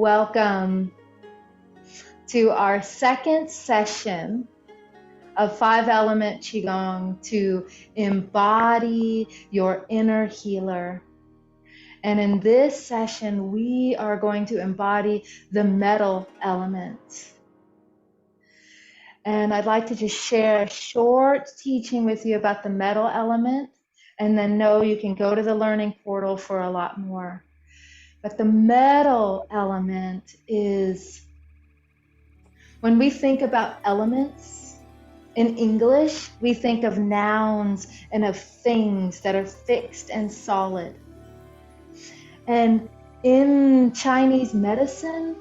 Welcome to our second session of 5-element Qigong to embody your inner healer. And in this session, we are going to embody the metal element. And I'd like to just share a short teaching with you about the metal element, and then know you can go to the learning portal for a lot more. But the metal element is, when we think about elements in English, we think of nouns and of things that are fixed and solid. And in Chinese medicine,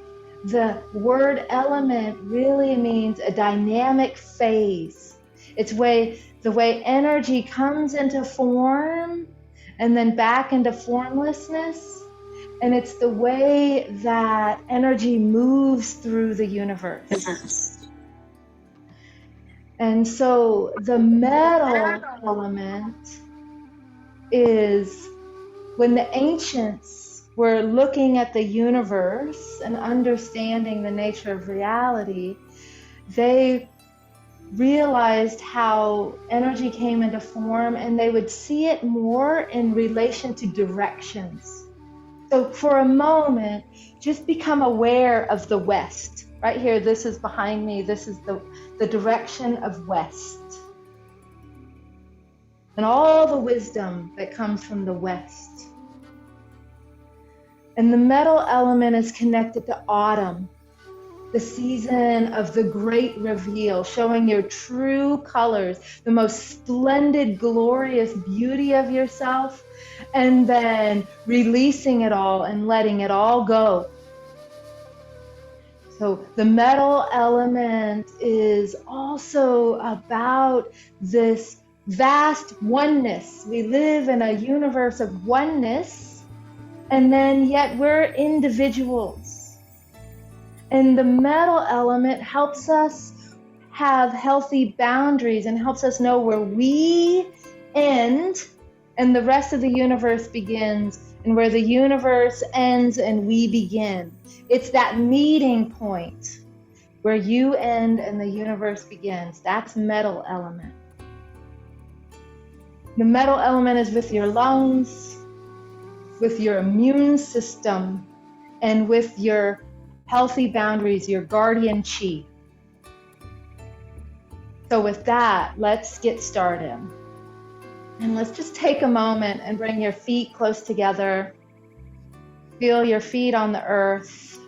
the word element really means a dynamic phase. It's the way energy comes into form and then back into formlessness. And it's the way that energy moves through the universe. And so the metal element is, when the ancients were looking at the universe and understanding the nature of reality, they realized how energy came into form, and they would see it more in relation to directions. So for a moment, just become aware of the west. Right here, this is behind me. This is the direction of west. And all the wisdom that comes from the west. And the metal element is connected to autumn, the season of the great reveal, showing your true colors, the most splendid, glorious beauty of yourself, and then releasing it all and letting it all go. So the metal element is also about this vast oneness. We live in a universe of oneness, and then yet we're individuals. And the metal element helps us have healthy boundaries and helps us know where we end and the rest of the universe begins, and where the universe ends and we begin. It's that meeting point where you end and the universe begins. That's metal element. The metal element is with your lungs, with your immune system, and with your healthy boundaries, your guardian chi. So with that, let's get started. And let's just take a moment and bring your feet close together. Feel your feet on the earth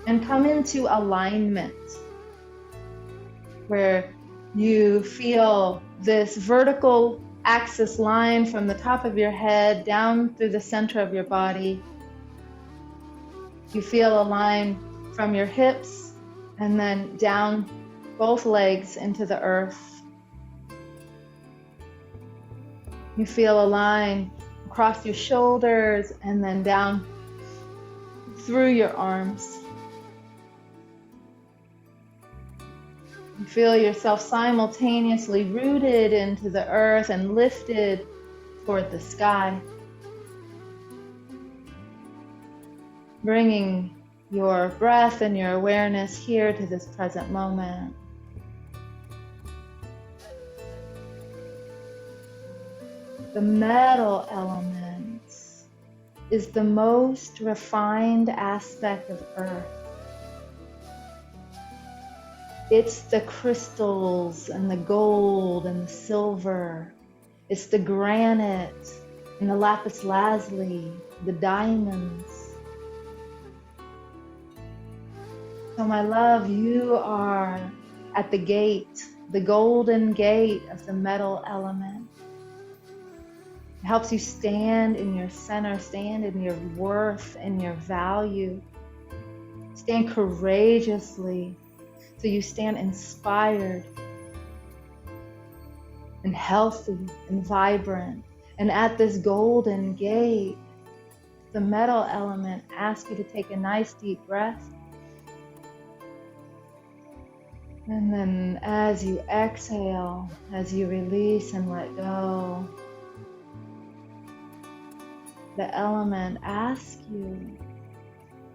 and come into alignment, where you feel this vertical axis line from the top of your head down through the center of your body. You feel a line from your hips and then down both legs into the earth. You feel a line across your shoulders and then down through your arms. You feel yourself simultaneously rooted into the earth and lifted toward the sky. Bringing your breath and your awareness here to this present moment. The metal element is the most refined aspect of Earth. It's the crystals and the gold and the silver. It's the granite and the lapis lazuli, the diamonds. So my love, you are at the gate, the golden gate of the metal element. It helps you stand in your center, stand in your worth and your value. Stand courageously, so you stand inspired and healthy and vibrant. And at this golden gate, the metal element asks you to take a nice deep breath. And then as you exhale, as you release and let go, the element asks you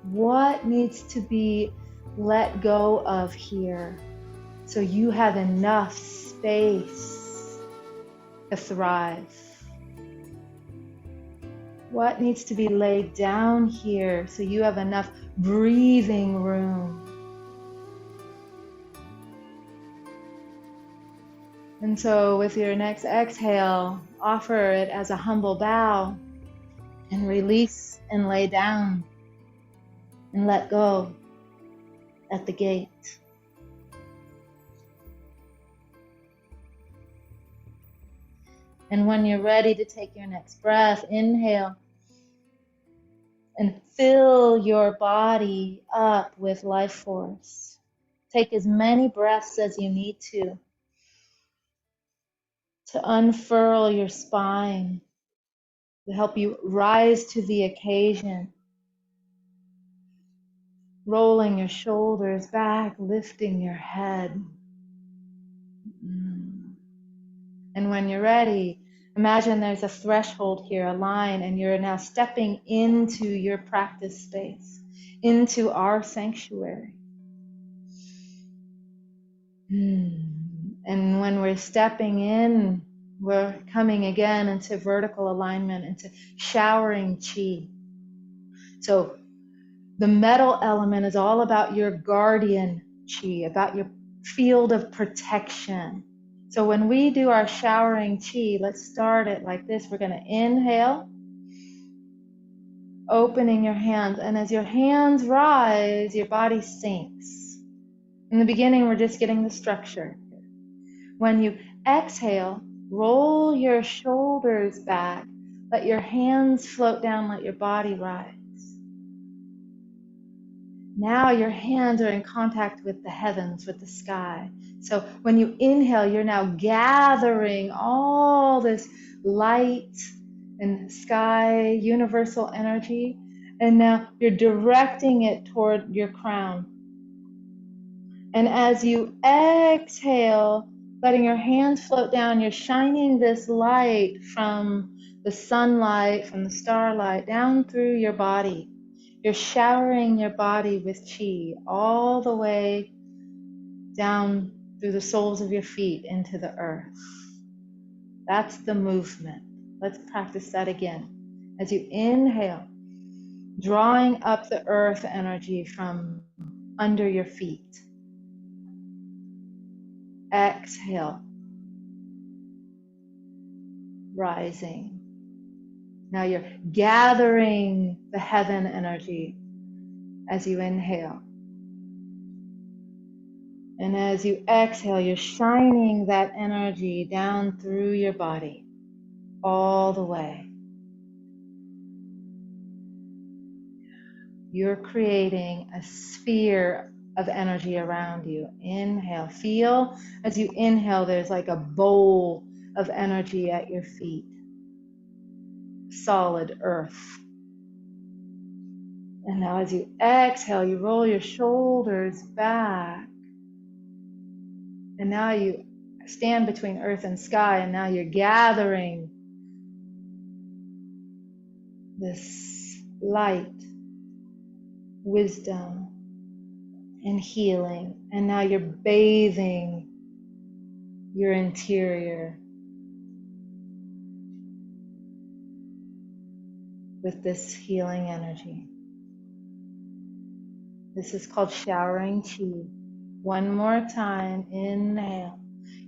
What needs to be let go of here so you have enough space to thrive? What needs to be laid down here so you have enough breathing room? And so with your next exhale, offer it as a humble bow and release and lay down and let go at the gate. And when you're ready to take your next breath, inhale and fill your body up with life force. Take as many breaths as you need to unfurl your spine, to help you rise to the occasion. Rolling your shoulders back, lifting your head. And when you're ready, imagine there's a threshold here, a line, and you're now stepping into your practice space, into our sanctuary. And when we're stepping in, we're coming again into vertical alignment, into showering chi. So the metal element is all about your guardian chi, about your field of protection. So when we do our showering chi, let's start it like this. We're going to inhale, opening your hands. And as your hands rise, your body sinks. In the beginning, we're just getting the structure. When you exhale, roll your shoulders back. Let your hands float down, let your body rise. Now your hands are in contact with the heavens, with the sky. So when you inhale, you're now gathering all this light and sky, universal energy, and now you're directing it toward your crown. And as you exhale, letting your hands float down, you're shining this light from the sunlight, from the starlight, down through your body. You're showering your body with chi all the way down through the soles of your feet into the earth. That's the movement. Let's practice that again. As you inhale, drawing up the earth energy from under your feet. Exhale, rising. Now you're gathering the heaven energy as you inhale. And as you exhale, you're shining that energy down through your body, all the way. You're creating a sphere of energy around you. Inhale. Feel as you inhale, there's like a bowl of energy at your feet. Solid earth. And now as you exhale, you roll your shoulders back. And now you stand between earth and sky, and now you're gathering this light, wisdom, and healing. And now you're bathing your interior with this healing energy. This is called showering chi. One more time, inhale.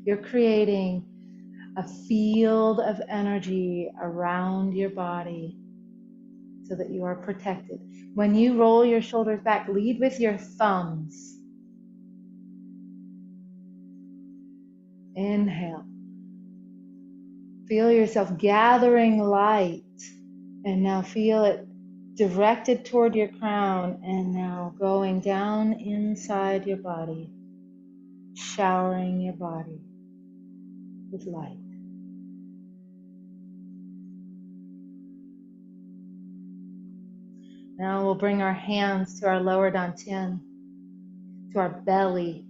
You're creating a field of energy around your body so that you are protected. When you roll your shoulders back, lead with your thumbs. Inhale. Feel yourself gathering light, and now feel it directed toward your crown, and now going down inside your body, showering your body with light. Now we'll bring our hands to our lower dantian, to our belly.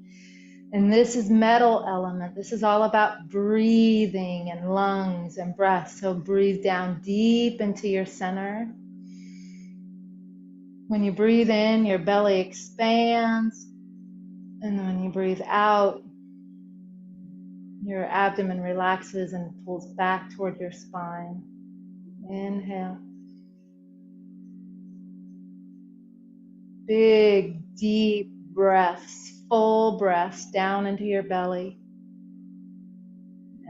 And this is metal element. This is all about breathing and lungs and breath. So breathe down deep into your center. When you breathe in, your belly expands. And when you breathe out, your abdomen relaxes and pulls back toward your spine. Inhale. Big, deep breaths, full breaths down into your belly.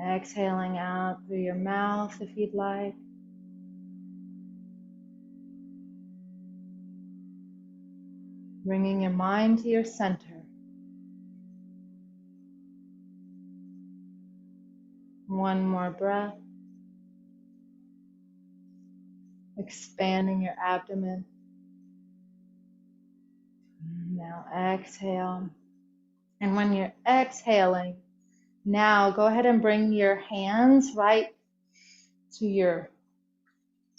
Exhaling out through your mouth if you'd like. Bringing your mind to your center. One more breath. Expanding your abdomen. Now exhale. And when you're exhaling, now go ahead and bring your hands right to your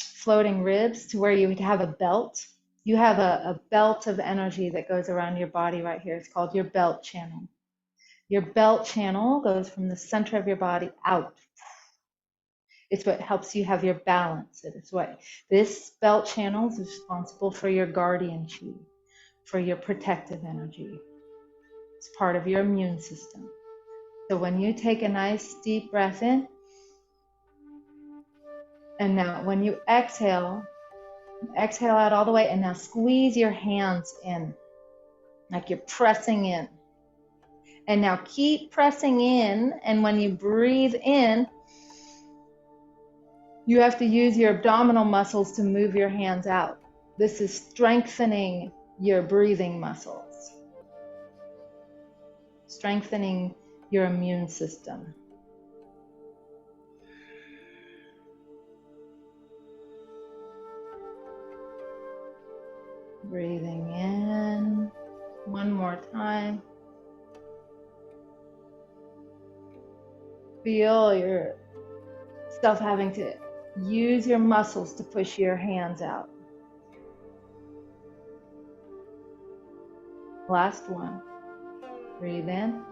floating ribs, to where you would have a belt. You have a belt of energy that goes around your body right here. It's called your belt channel. Your belt channel goes from the center of your body out. It's what helps you have your balance. It is what this belt channel is responsible for your guardian chi, for your protective energy. It's part of your immune system. So when you take a nice deep breath in, and now when you exhale out all the way, and now squeeze your hands in, like you're pressing in. And now keep pressing in, and when you breathe in, you have to use your abdominal muscles to move your hands out. This is strengthening your breathing muscles, strengthening your immune system. Breathing in one more time. Feel yourself having to use your muscles to push your hands out. Last one. Breathe in.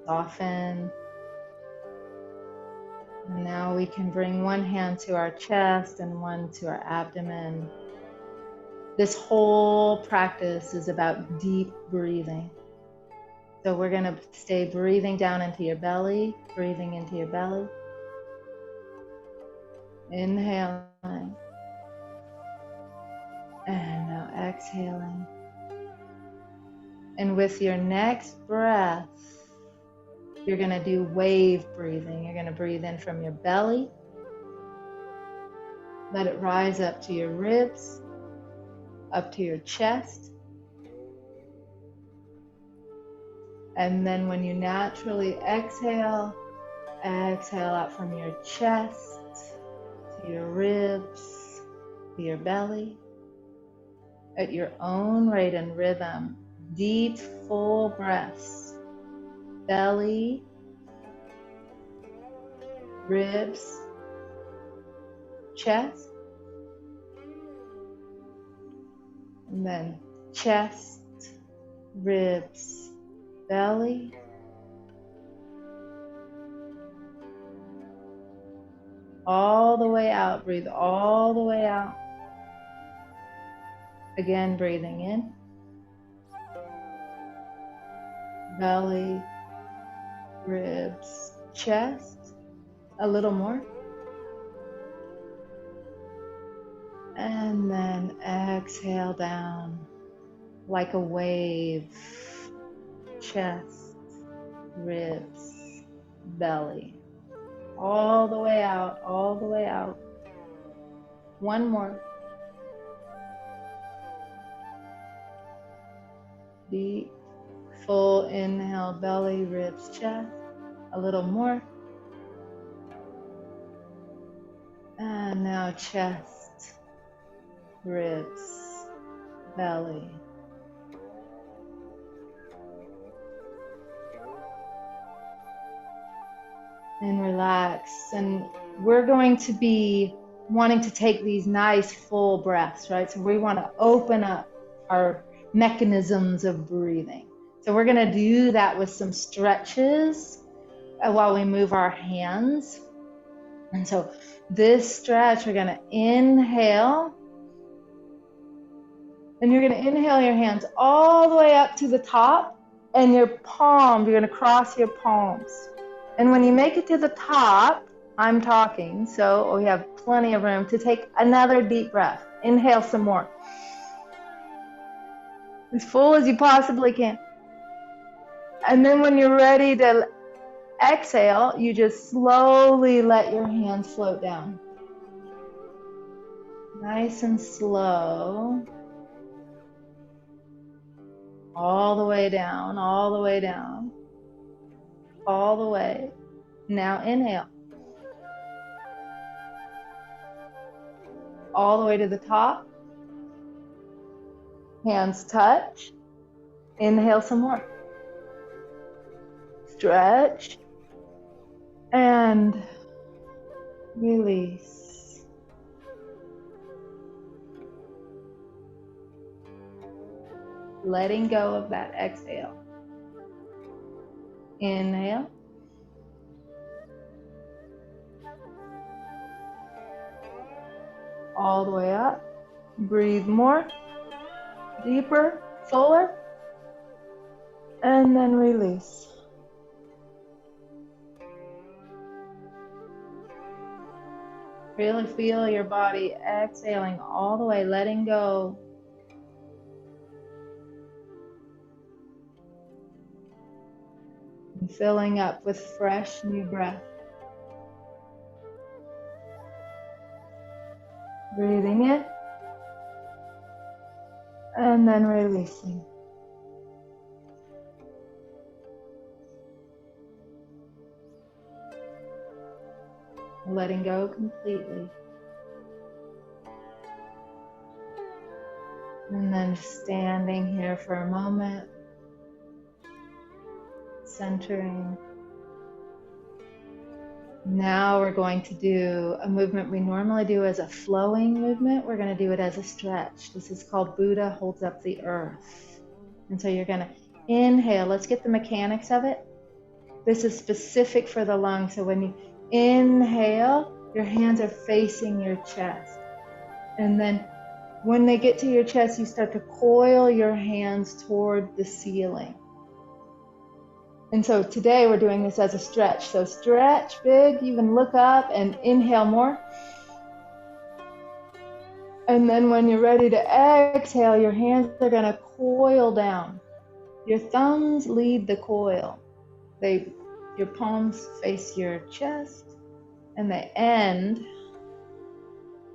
Soften. And now we can bring one hand to our chest and one to our abdomen. This whole practice is about deep breathing. So we're going to stay breathing down into your belly, breathing into your belly. Inhaling. And now exhaling. And with your next breath, you're going to do wave breathing. You're going to breathe in from your belly. Let it rise up to your ribs, up to your chest. And then when you naturally exhale, exhale out from your chest, to your ribs, to your belly. At your own rate and rhythm, deep, full breaths. Belly, ribs, chest, and then chest, ribs, belly, all the way out. Breathe all the way out. Again, breathing in, belly, ribs, chest, a little more. And then exhale down like a wave, chest, ribs, belly, all the way out, all the way out. One more. Deep, full inhale, belly, ribs, chest. A little more. And now chest, ribs, belly. And relax. And we're going to be wanting to take these nice full breaths, right? So we want to open up our mechanisms of breathing. So we're going to do that with some stretches while we move our hands. And so this stretch, we're going to inhale. And you're going to inhale your hands all the way up to the top. And your palms, you're going to cross your palms. And when you make it to the top, I'm talking, so we have plenty of room to take another deep breath. Inhale some more. As full as you possibly can. And then when you're ready to exhale, you just slowly let your hands float down. Nice and slow. All the way down, all the way down. All the way. Now inhale. All the way to the top. Hands touch. Inhale some more. Stretch. And release. Letting go of that exhale. Inhale. All the way up. Breathe more. Deeper, fuller. And then release. Really feel your body exhaling all the way, letting go. And filling up with fresh new breath. Breathing in. And then releasing. Letting go completely. And then standing here for a moment. Centering. Now we're going to do a movement we normally do as a flowing movement. We're going to do it as a stretch. This is called Buddha holds up the earth. And so you're going to inhale. Let's get the mechanics of it. This is specific for the lungs. So when you inhale, your hands are facing your chest. And then when they get to your chest, you start to coil your hands toward the ceiling. And so today we're doing this as a stretch. So stretch big, even look up and inhale more. And then when you're ready to exhale, your hands are going to coil down. Your thumbs lead the coil. Your palms face your chest and they end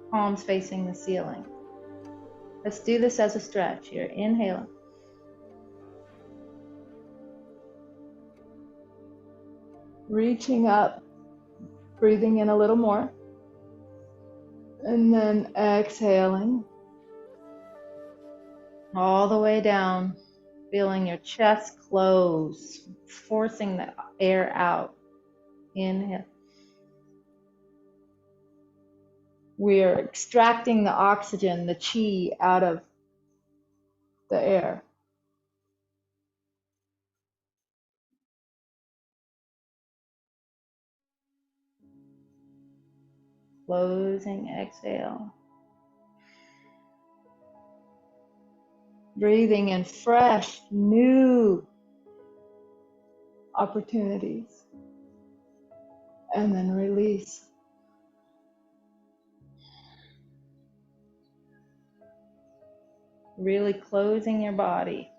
palms facing the ceiling. Let's do this as a stretch. You're inhaling. Reaching up, breathing in a little more, and then exhaling all the way down, feeling your chest close, forcing the air out. Inhale. We're extracting the oxygen, the chi, out of the air. Closing exhale. Breathing in fresh, new opportunities. And then release. Really closing your body.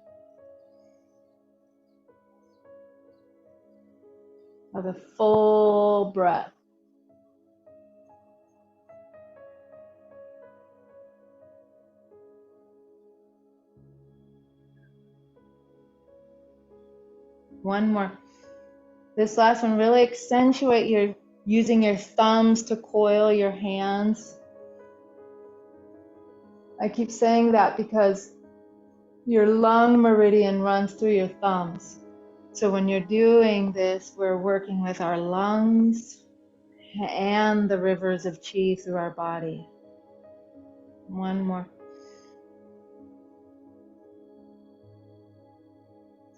Have a full breath. One more. This last one, really accentuate your using your thumbs to coil your hands. I keep saying that because your lung meridian runs through your thumbs. So when you're doing this, we're working with our lungs and the rivers of chi through our body. One more.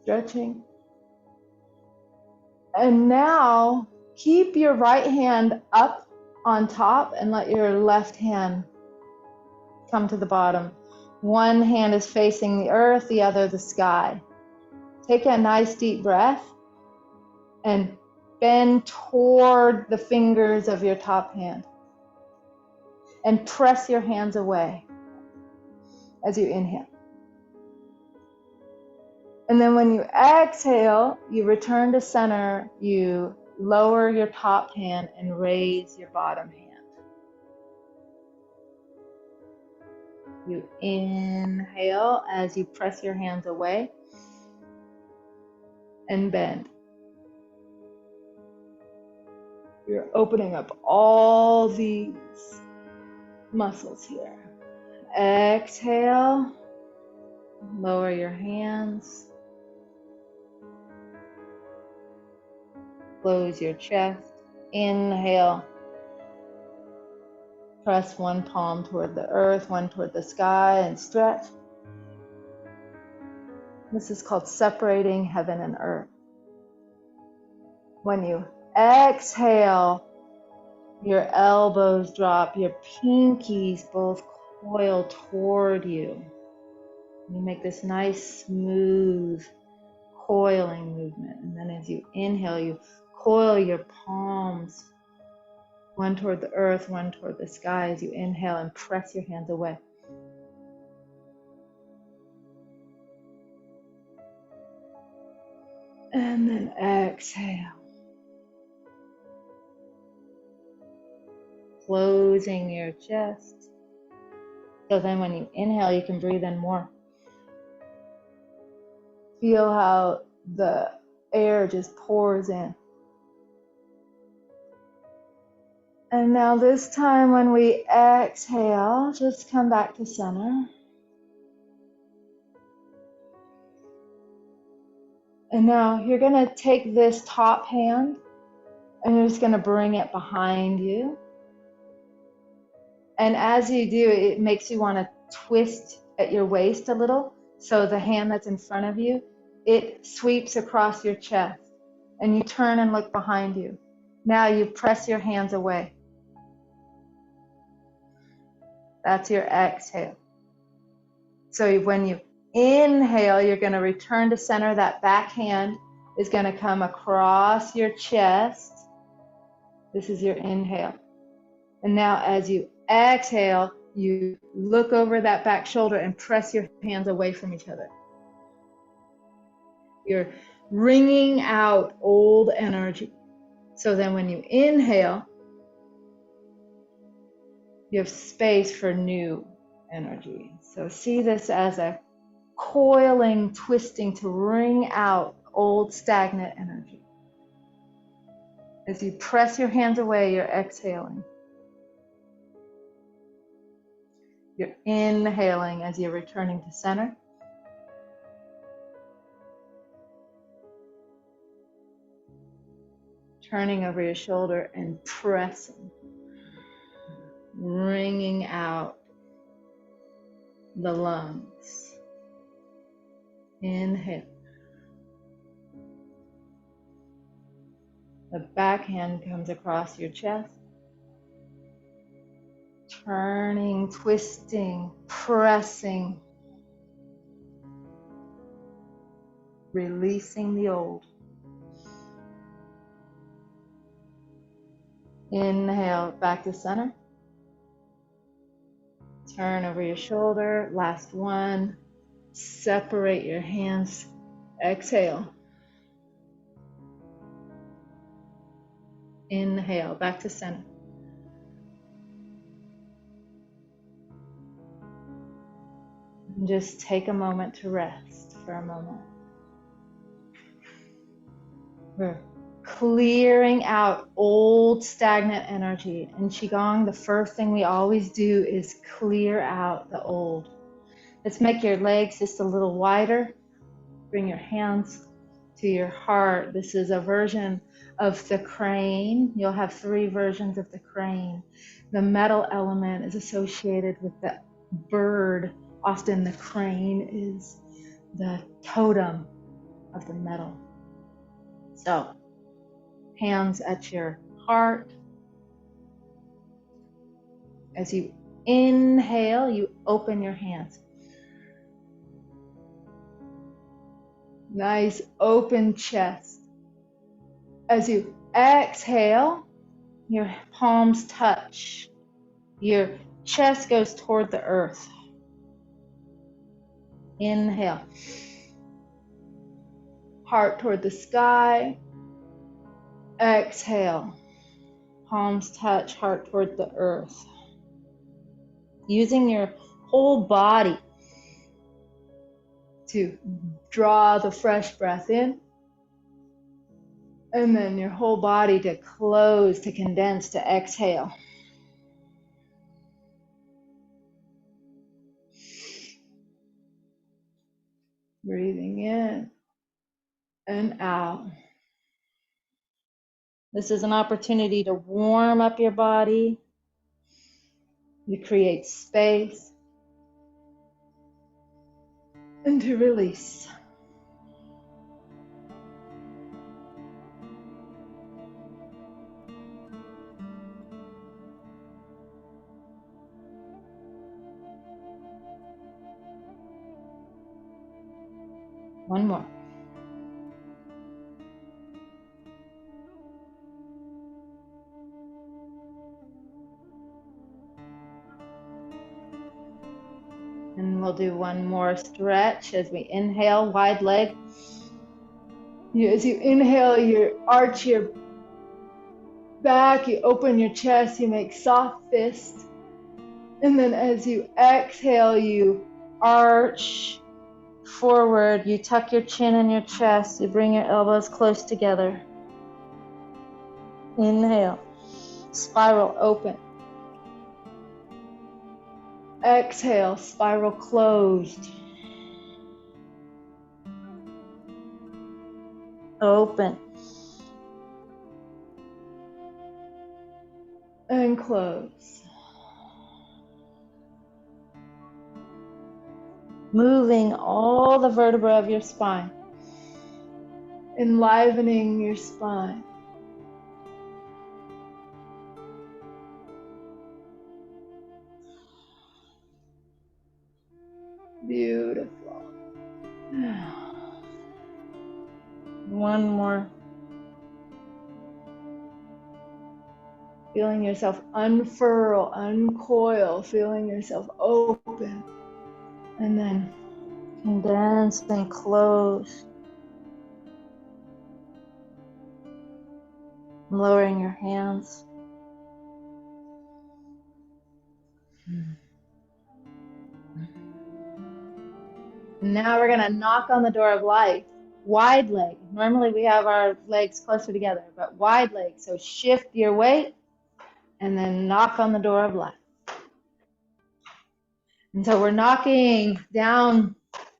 Stretching. And now keep your right hand up on top and let your left hand come to the bottom. One hand is facing the earth, the other the sky. Take a nice deep breath and bend toward the fingers of your top hand. And press your hands away as you inhale. And then when you exhale, you return to center, you lower your top hand and raise your bottom hand. You inhale as you press your hands away and bend. You're opening up all these muscles here. Exhale, lower your hands. Close your chest. Inhale. Press one palm toward the earth, one toward the sky, and stretch. This is called separating heaven and earth. When you exhale, your elbows drop, your pinkies both coil toward you. You make this nice, smooth, coiling movement. And then as you inhale, you coil your palms, one toward the earth, one toward the sky, as you inhale and press your hands away. And then exhale. Closing your chest. So then when you inhale, you can breathe in more. Feel how the air just pours in. And now this time when we exhale, just come back to center. And now you're going to take this top hand and you're just going to bring it behind you. And as you do, it makes you want to twist at your waist a little. So the hand that's in front of you, it sweeps across your chest. And you turn and look behind you. Now you press your hands away. That's your exhale. So when you inhale, you're going to return to center. That back hand is going to come across your chest. This is your inhale. And now as you exhale, you look over that back shoulder and press your hands away from each other. You're wringing out old energy. So then when you inhale, you have space for new energy. So see this as a coiling, twisting to wring out old stagnant energy. As you press your hands away, you're exhaling. You're inhaling as you're returning to center. Turning over your shoulder and pressing. Wringing out the lungs. Inhale. The back hand comes across your chest. Turning, twisting, pressing. Releasing the old. Inhale, back to center. Turn over your shoulder. Last one. Separate your hands. Exhale. Inhale, back to center. And just take a moment to rest for a moment. We're clearing out old stagnant energy. In Qigong, the first thing we always do is clear out the old. Let's make your legs just a little wider. Bring your hands to your heart. This is a version of the crane. You'll have 3 versions of the crane. The metal element is associated with the bird. Often the crane is the totem of the metal. So, hands at your heart. As you inhale, you open your hands. Nice open chest. As you exhale, your palms touch. Your chest goes toward the earth. Inhale. Heart toward the sky. Exhale. Palms touch, heart toward the earth. Using your whole body to draw the fresh breath in. And then your whole body to close, to condense, to exhale. Breathing in and out. This is an opportunity to warm up your body, to create space, and to release. One more. And we'll do one more stretch as we inhale, wide leg. As you inhale, you arch your back, you open your chest, you make soft fists. And then as you exhale, you arch forward, you tuck your chin in your chest, you bring your elbows close together. Inhale, spiral open. Exhale, spiral closed. Open. And close. Moving all the vertebrae of your spine. Enlivening your spine. Beautiful. One more. Feeling yourself unfurl, uncoil, feeling yourself open. And then condense and close. Lowering your hands. Now we're going to knock on the door of life. Wide leg. Normally we have our legs closer together, but wide leg. So shift your weight and then knock on the door of life. And so we're knocking down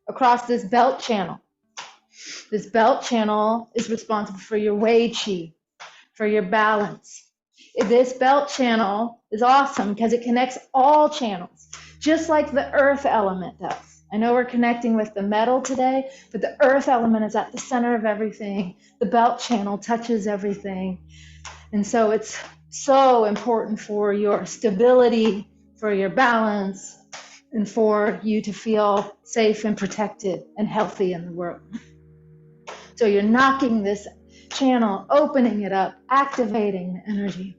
across this belt channel. This belt channel is responsible for your Wei Qi, for your balance. This belt channel is awesome because it connects all channels, just like the earth element does. I know we're connecting with the metal today, but the earth element is at the center of everything. The belt channel touches everything. And so it's so important for your stability, for your balance, and for you to feel safe and protected and healthy in the world. So you're knocking this channel, opening it up, activating the energy.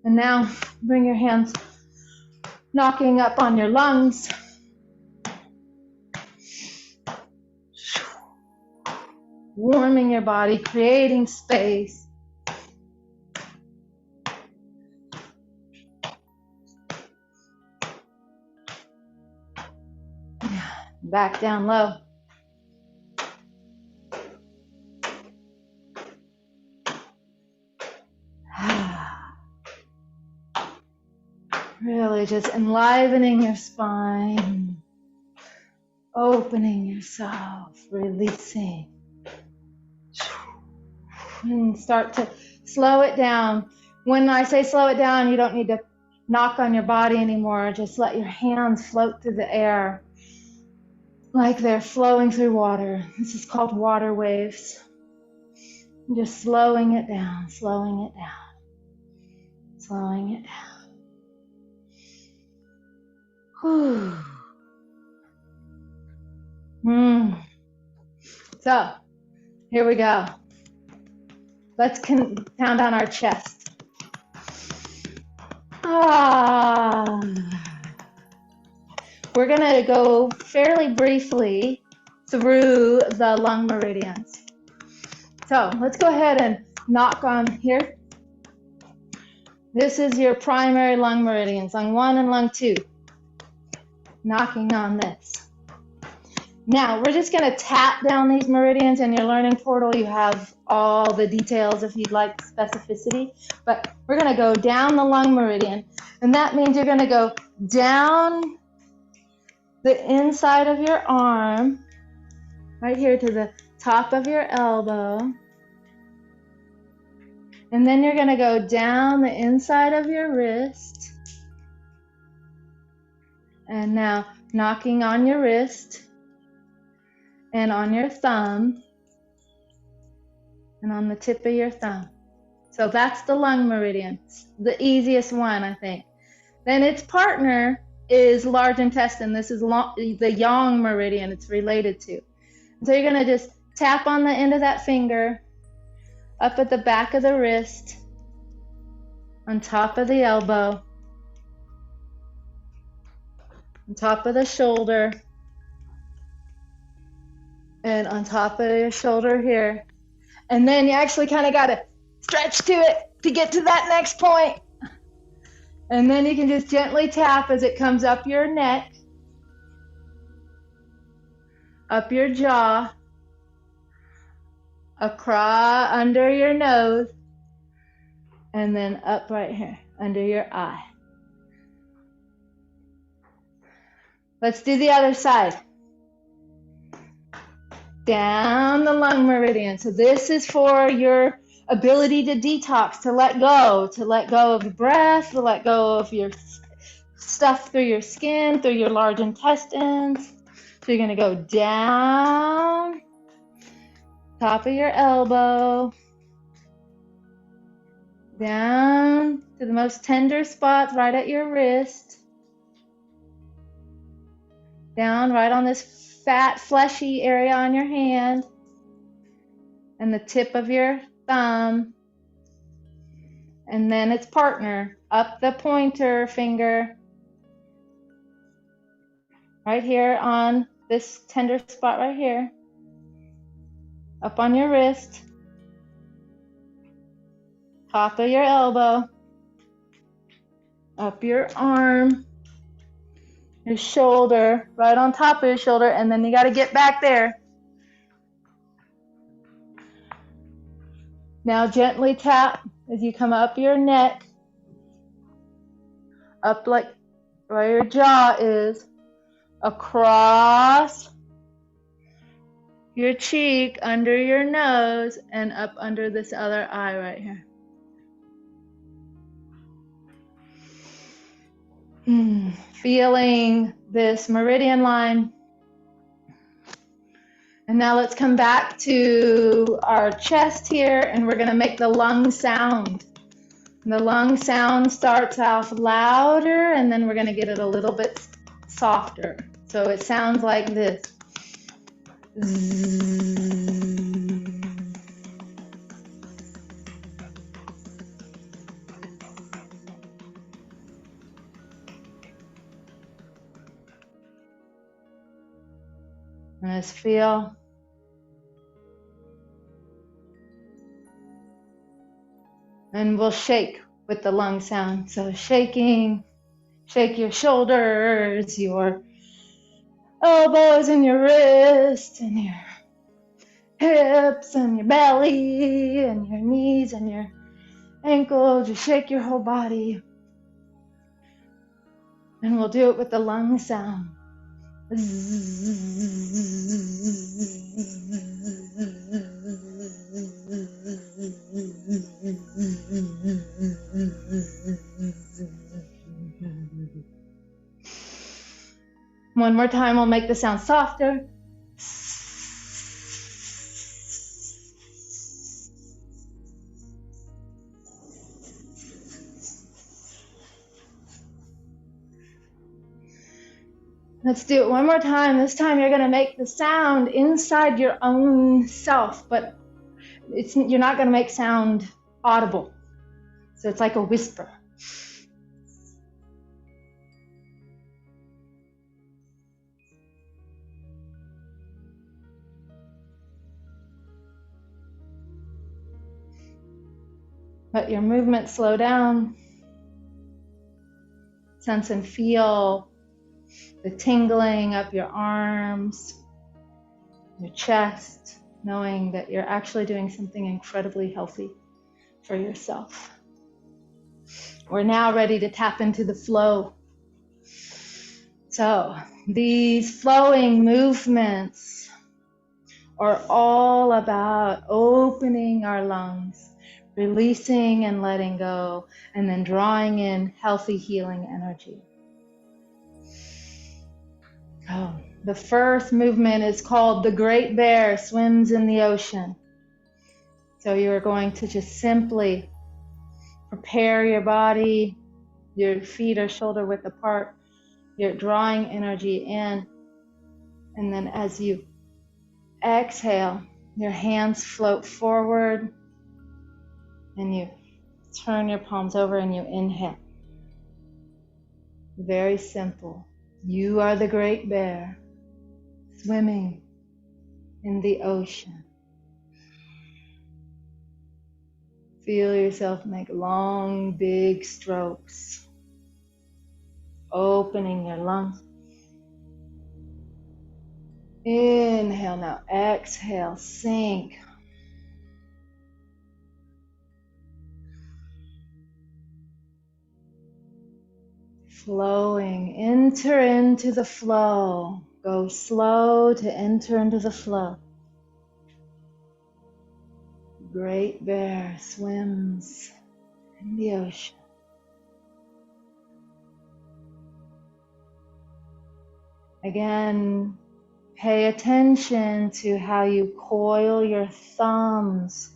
And now bring your hands, knocking up on your lungs. Warming your body, creating space. Back down low. Really just enlivening your spine, opening yourself, releasing. And start to slow it down. When I say slow it down, you don't need to knock on your body anymore. Just let your hands float through the air like they're flowing through water. This is called water waves. Just slowing it down, slowing it down, slowing it down. Whew. Mm. So, here we go. Let's pound on our chest. Ah. We're going to go fairly briefly through the lung meridians. So let's go ahead and knock on here. This is your primary lung meridians, lung 1 and lung 2. Knocking on this. Now we're just going to tap down these meridians. In your learning portal you have all the details if you'd like specificity, but we're going to go down the lung meridian, and that means you're going to go down the inside of your arm, right here to the top of your elbow. And then you're going to go down the inside of your wrist. And now knocking on your wrist and on your thumb and on the tip of your thumb. So that's the lung meridian, the easiest one, I think. Then its partner is large intestine. This is the yang meridian it's related to. So you're going to just tap on the end of that finger, up at the back of the wrist, on top of the elbow, on top of the shoulder, and on top of your shoulder here. And then you actually kind of got to stretch to it to get to that next point. And then you can just gently tap as it comes up your neck, up your jaw, across under your nose, and then up right here under your eye. Let's do the other side. Down the lung meridian. So this is for your ability to detox, to let go of the breath, to let go of your stuff through your skin, through your large intestines. So you're going to go down, top of your elbow, down to the most tender spots right at your wrist, down right on this fat, fleshy area on your hand, and the tip of your thumb, and then its partner, up the pointer finger, right here on this tender spot right here, up on your wrist, top of your elbow, up your arm, your shoulder, right on top of your shoulder, and then you got to get back there. Now gently tap as you come up your neck, up like where your jaw is, across your cheek, under your nose, and up under this other eye right here. Feeling this meridian line. And now let's come back to our chest here, and we're going to make the lung sound. The lung sound starts off louder, and then we're going to get it a little bit softer. So it sounds like this. Let's feel. And we'll shake with the lung sound. So shaking, shake your shoulders, your elbows and your wrists and your hips and your belly and your knees and your ankles. Just shake your whole body. And we'll do it with the lung sound. One more time, we'll make the sound softer. Let's do it one more time. This time you're going to make the sound inside your own self, but you're not going to make sound audible. So it's like a whisper. Let your movement slow down. Sense and feel the tingling up your arms, your chest, knowing that you're actually doing something incredibly healthy for yourself. We're now ready to tap into the flow. So these flowing movements are all about opening our lungs, releasing and letting go, and then drawing in healthy healing energy. Oh, the first movement is called the Great Bear Swims in the Ocean. So you're going to just simply prepare your body, your feet are shoulder width apart, you're drawing energy in, and then as you exhale, your hands float forward, and you turn your palms over and you inhale. Very simple. You are the great bear swimming in the ocean. Feel yourself make long, big strokes, opening your lungs. Inhale now, exhale, sink. Flowing, enter into the flow. Go slow to enter into the flow. Great bear swims in the ocean. Again, pay attention to how you coil your thumbs.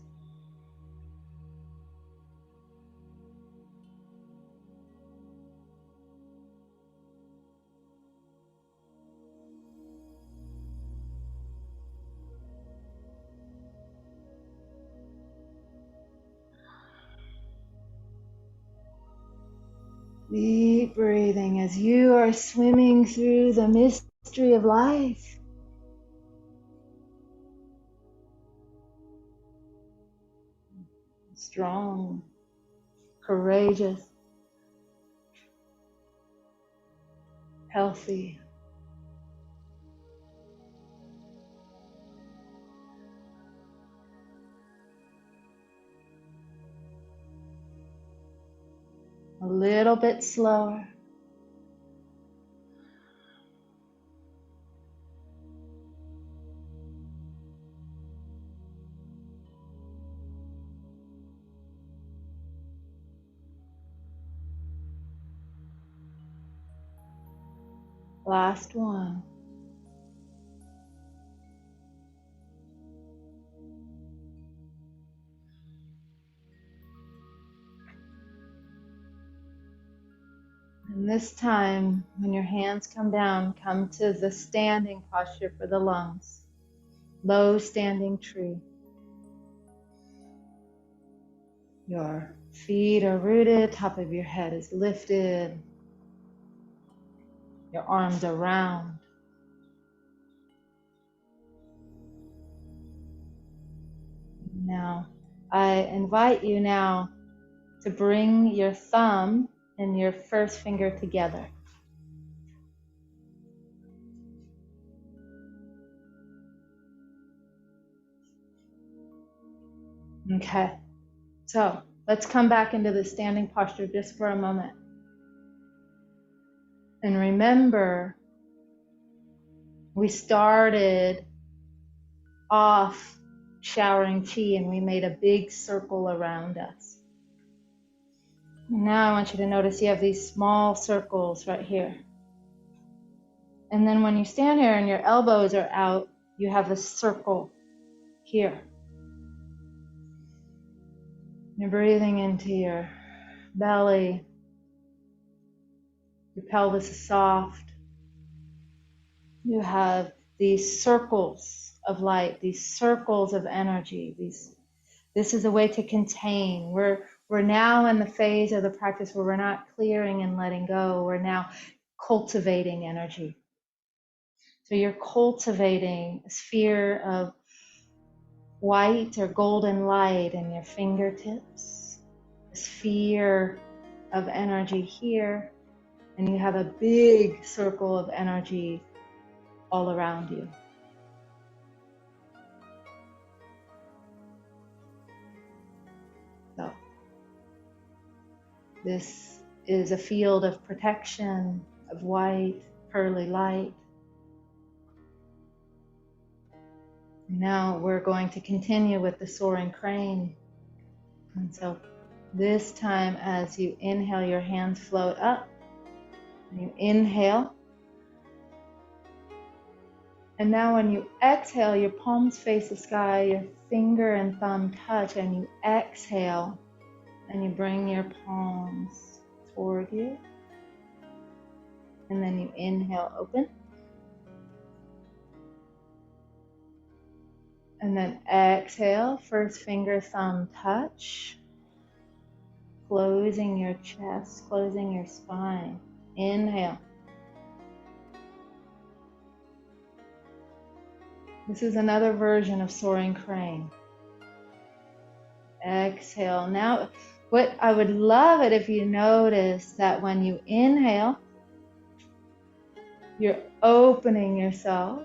Deep breathing as you are swimming through the mystery of life. Strong, courageous, healthy. A little bit slower. Last one. And this time, when your hands come down, come to the standing posture for the lungs. Low standing tree. Your feet are rooted, top of your head is lifted. Your arms are round. Now, I invite you now to bring your thumb and your first finger together. Okay, so let's come back into the standing posture just for a moment. And remember, we started off showering chi and we made a big circle around us. Now I want you to notice you have these small circles right here. And then when you stand here and your elbows are out, you have a circle here. You're breathing into your belly. Your pelvis is soft. You have these circles of light, these circles of energy. This is a way to contain. We're now in the phase of the practice where we're not clearing and letting go. We're now cultivating energy. So you're cultivating a sphere of white or golden light in your fingertips, a sphere of energy here, and you have a big circle of energy all around you. So this is a field of protection, of white, pearly light. Now we're going to continue with the soaring crane. And so this time, as you inhale, your hands float up. You inhale. And now when you exhale, your palms face the sky, your finger and thumb touch, and you exhale, and you bring your palms toward you. And then you inhale, open. And then exhale, first finger, thumb touch. Closing your chest, closing your spine. Inhale. This is another version of soaring crane. Exhale. Now, what I would love it if you notice that when you inhale, you're opening yourself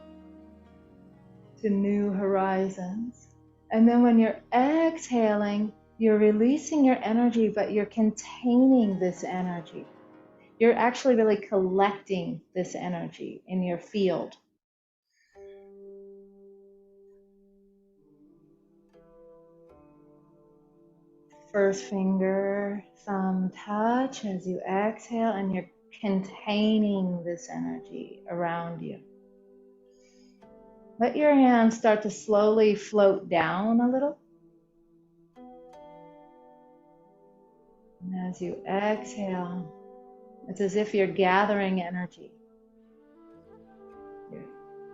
to new horizons. And then when you're exhaling, you're releasing your energy, but you're containing this energy. You're actually really collecting this energy in your field. First finger, thumb touch as you exhale, and you're containing this energy around you. Let your hands start to slowly float down a little. And as you exhale, it's as if you're gathering energy.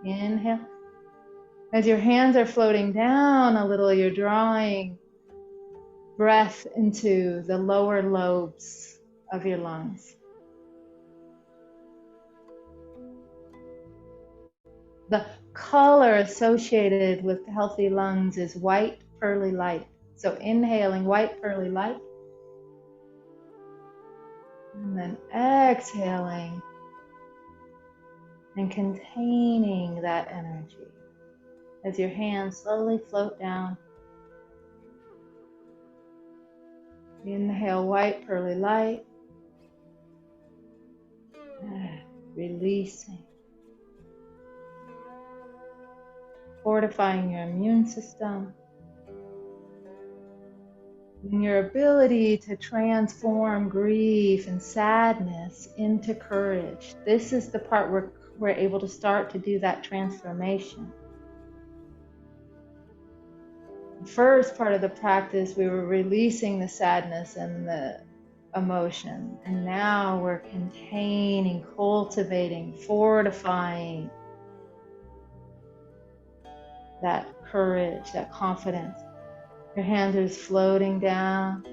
Inhale. As your hands are floating down a little, you're drawing breath into the lower lobes of your lungs. The color associated with healthy lungs is white, pearly light. So inhaling white, pearly light. And then exhaling and containing that energy as your hands slowly float down. Inhale white, pearly light. Releasing. Fortifying your immune system. And your ability to transform grief and sadness into courage. This is the part where we're able to start to do that transformation. The first part of the practice, we were releasing the sadness and the emotion. And now we're containing, cultivating, fortifying that courage, that confidence. Your hands are floating down.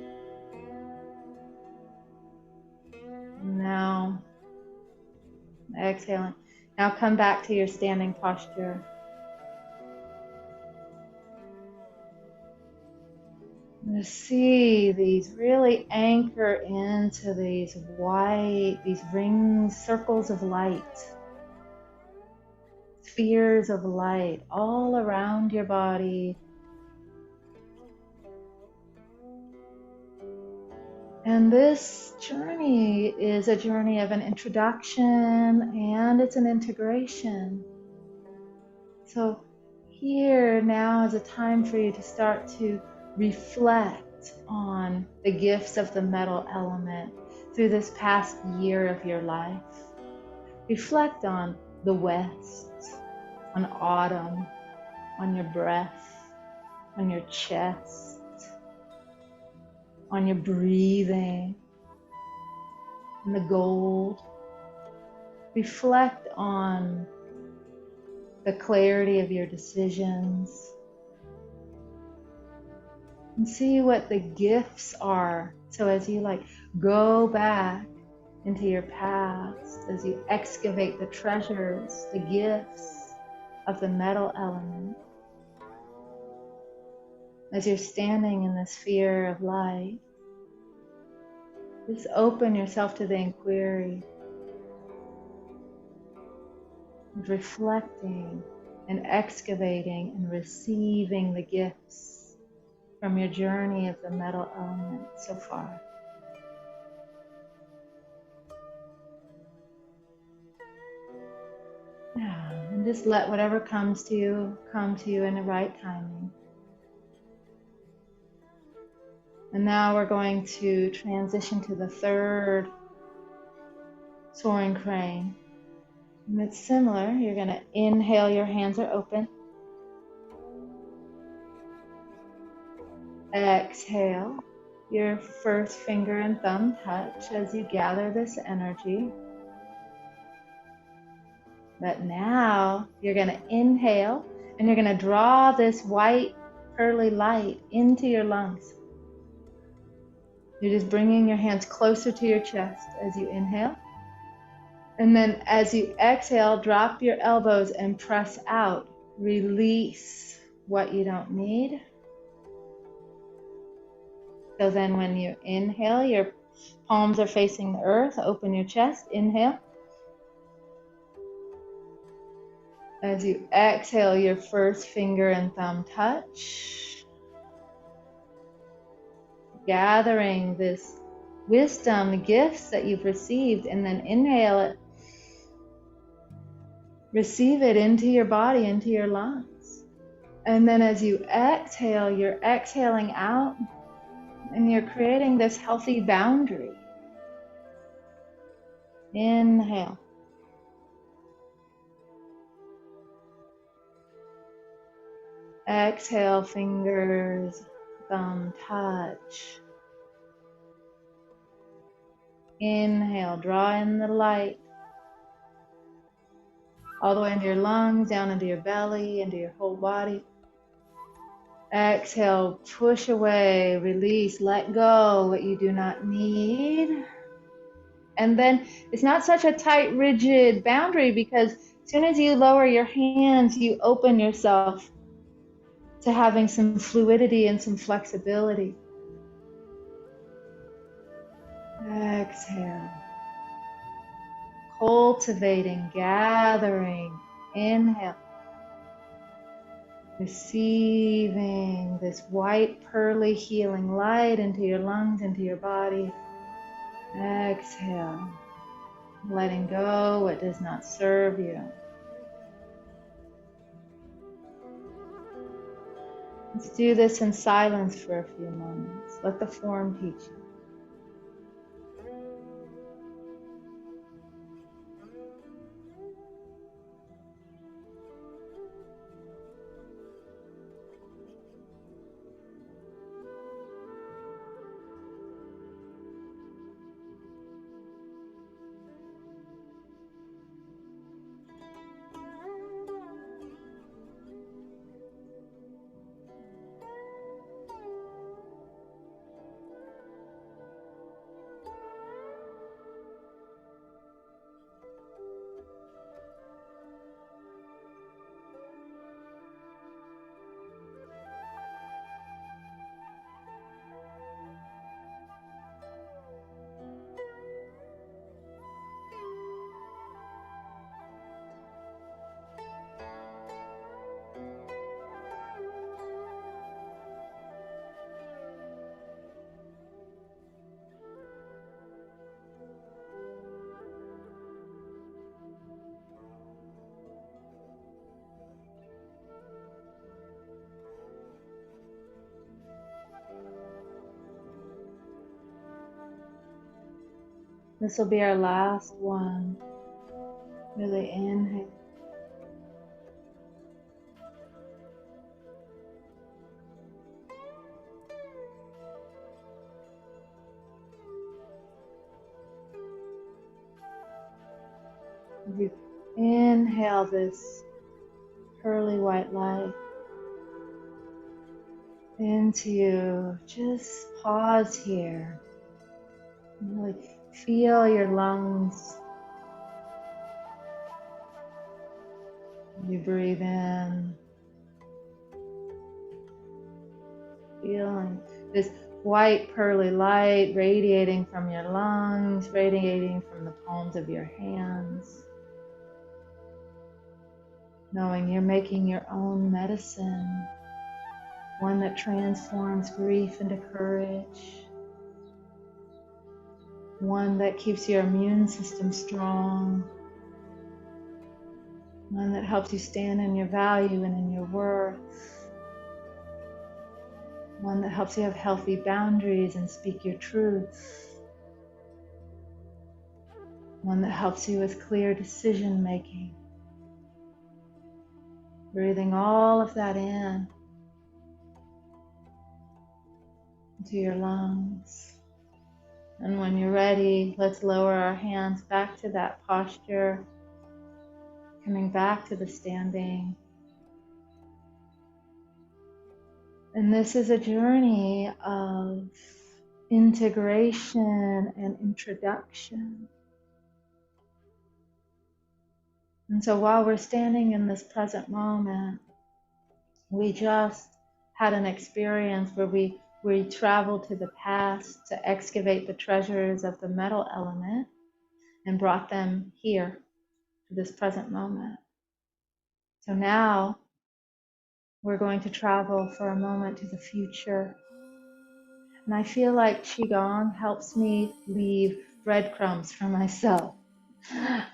Now, exhaling. Now come back to your standing posture. You see these really anchor into these white, these rings, circles of light, spheres of light all around your body. And this journey is a journey of an introduction and it's an integration. So here now is a time for you to start to reflect on the gifts of the metal element through this past year of your life. Reflect on the west, on autumn, on your breath, on your chest, on your breathing, on the gold. Reflect on the clarity of your decisions, and see what the gifts are. So as you go back into your past, as you excavate the treasures, the gifts of the metal element, as you're standing in the sphere of light, just open yourself to the inquiry of reflecting and excavating and receiving the gifts from your journey of the metal element so far. Yeah, and just let whatever comes to you come to you in the right timing. And now we're going to transition to the third soaring crane. And it's similar. You're going to inhale, your hands are open. Exhale, your first finger and thumb touch as you gather this energy. But now you're going to inhale and you're going to draw this white pearly light into your lungs. You're just bringing your hands closer to your chest as you inhale. And then as you exhale, drop your elbows and press out. Release what you don't need. So then when you inhale, your palms are facing the earth. Open your chest. Inhale. As you exhale, your first finger and thumb touch. Gathering this wisdom, the gifts that you've received, and then inhale it. Receive it into your body, into your lungs. And then as you exhale, you're exhaling out and you're creating this healthy boundary. Inhale. Exhale, fingers, thumb touch. Inhale, draw in the light. All the way into your lungs, down into your belly, into your whole body. Exhale, push away, release, let go what you do not need. And then it's not such a tight, rigid boundary because as soon as you lower your hands, you open yourself to having some fluidity and some flexibility. Exhale. Cultivating, gathering, inhale. Receiving this white, pearly, healing light into your lungs, into your body. Exhale. Letting go what does not serve you. Let's do this in silence for a few moments. Let the form teach you. This will be our last one. Really inhale. As you inhale this pearly white light into you. Just pause here. Really feel your lungs. You breathe in, feeling this white pearly light radiating from your lungs, radiating from the palms of your hands. Knowing you're making your own medicine, one that transforms grief into courage, one that keeps your immune system strong, one that helps you stand in your value and in your worth, one that helps you have healthy boundaries and speak your truth, one that helps you with clear decision making. Breathing all of that in into your lungs. And when you're ready, let's lower our hands back to that posture, coming back to the standing. And this is a journey of integration and introduction. And so while we're standing in this present moment, we just had an experience where we traveled to the past to excavate the treasures of the metal element and brought them here to this present moment. So now we're going to travel for a moment to the future. And I feel like Qigong helps me leave breadcrumbs for myself.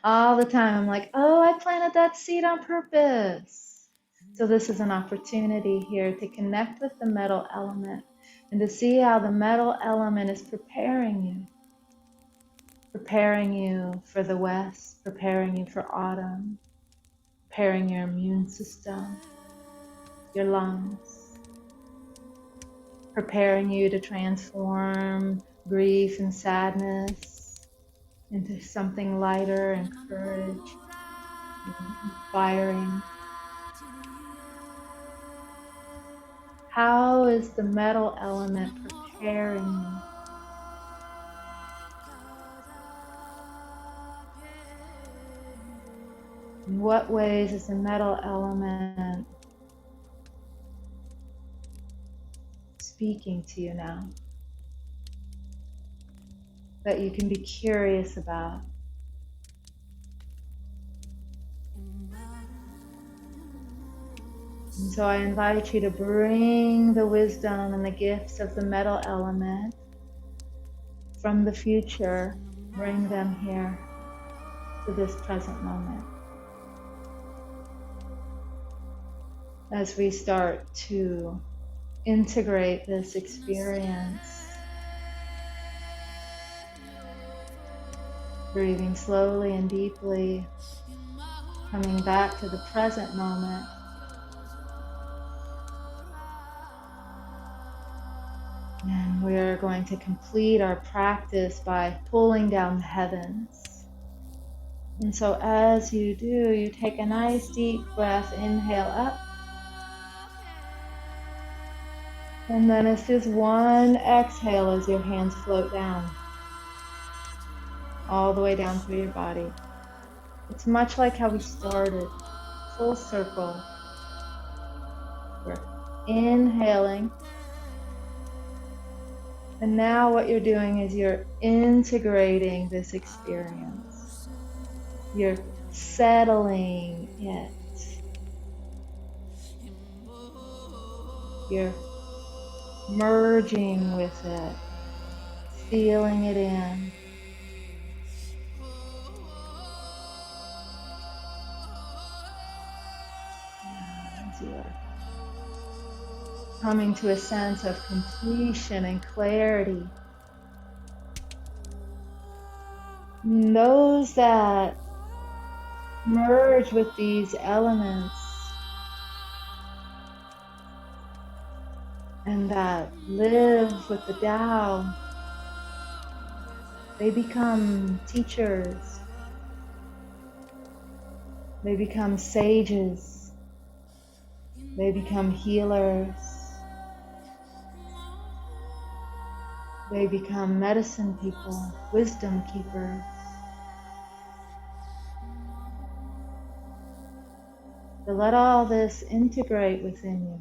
All the time I'm like, oh, I planted that seed on purpose. So this is an opportunity here to connect with the metal element and to see how the metal element is preparing you for the West, preparing you for autumn, preparing your immune system, your lungs, preparing you to transform grief and sadness into something lighter and courage and inspiring. How is the metal element preparing you? In what ways is the metal element speaking to you now that you can be curious about? And so I invite you to bring the wisdom and the gifts of the metal element from the future, bring them here to this present moment. As we start to integrate this experience, breathing slowly and deeply, coming back to the present moment. And we're going to complete our practice by pulling down the heavens. And so as you do, you take a nice deep breath, inhale up. And then it's just one exhale as your hands float down, all the way down through your body. It's much like how we started, full circle. We're inhaling. And now what you're doing is you're integrating this experience. You're settling it. You're merging with it, feeling it in. As you're coming to a sense of completion and clarity. And those that merge with these elements and that live with the Tao, they become teachers, they become sages, They become healers. They become medicine people, wisdom keepers. So let all this integrate within you.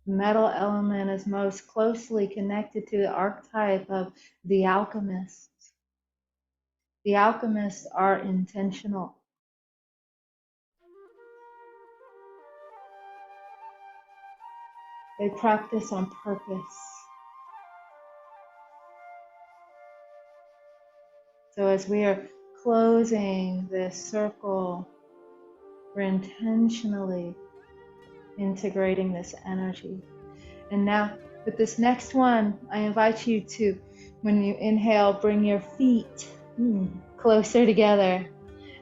The metal element is most closely connected to the archetype of the alchemist. The alchemists are intentional. They practice on purpose. So as we are closing this circle, we're intentionally integrating this energy. And now with this next one, I invite you to, when you inhale, bring your feet closer together.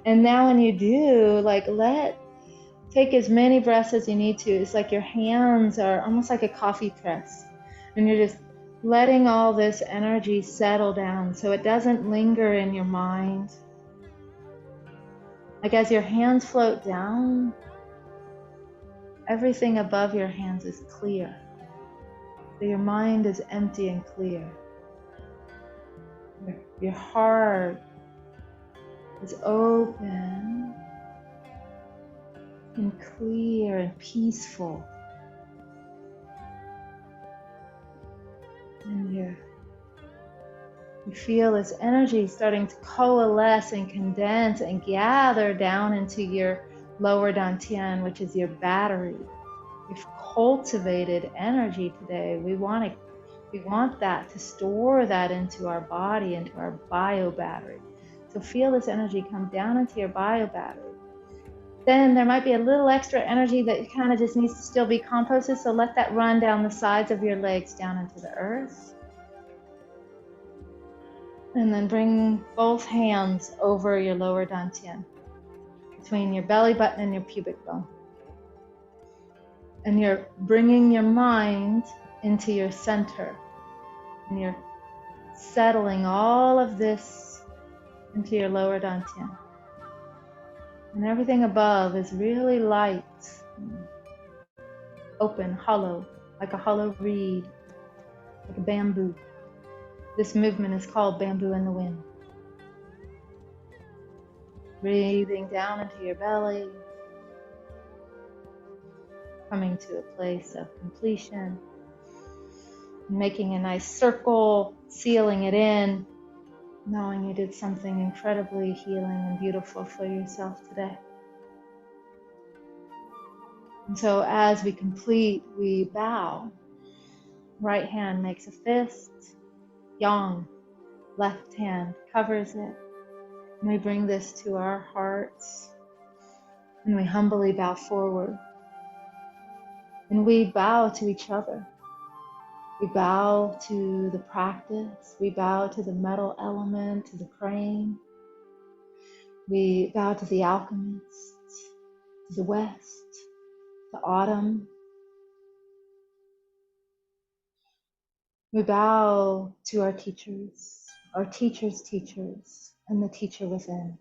And now when you do, take as many breaths as you need to. It's like your hands are almost like a coffee press. And you're just letting all this energy settle down so it doesn't linger in your mind. Like as your hands float down, everything above your hands is clear. So your mind is empty and clear. Your heart is open and clear and peaceful. And you feel this energy starting to coalesce and condense and gather down into your lower dantian, which is your battery. We've cultivated energy today. We want that to store that into our body, into our bio battery. So feel this energy come down into your bio battery. Then there might be a little extra energy that kind of just needs to still be composted. So let that run down the sides of your legs down into the earth. And then bring both hands over your lower dantian, between your belly button and your pubic bone. And you're bringing your mind into your center. And you're settling all of this into your lower dantian. And everything above is really light, open, hollow, like a hollow reed, like a bamboo. This movement is called Bamboo in the Wind. Breathing down into your belly, coming to a place of completion, making a nice circle, sealing it in, knowing you did something incredibly healing and beautiful for yourself today. And so as we complete, we bow. Right hand makes a fist, yang, left hand covers it. And we bring this to our hearts and we humbly bow forward. And we bow to each other. We bow to the practice. We bow to the metal element, to the crane. We bow to the alchemist, to the west, the autumn. We bow to our teachers, and the teacher within.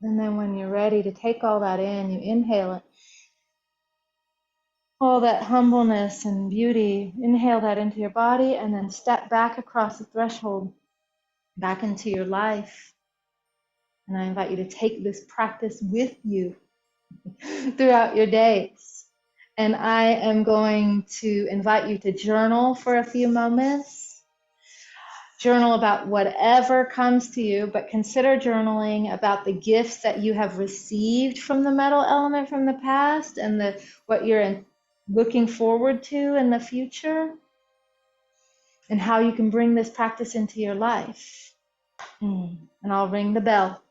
And then when you're ready to take all that in, you inhale it. All that humbleness and beauty, inhale that into your body and then step back across the threshold, back into your life. And I invite you to take this practice with you throughout your days. And I am going to invite you to journal for a few moments. Journal about whatever comes to you, but consider journaling about the gifts that you have received from the metal element from the past and what you're looking forward to in the future, and how you can bring this practice into your life. And I'll ring the bell.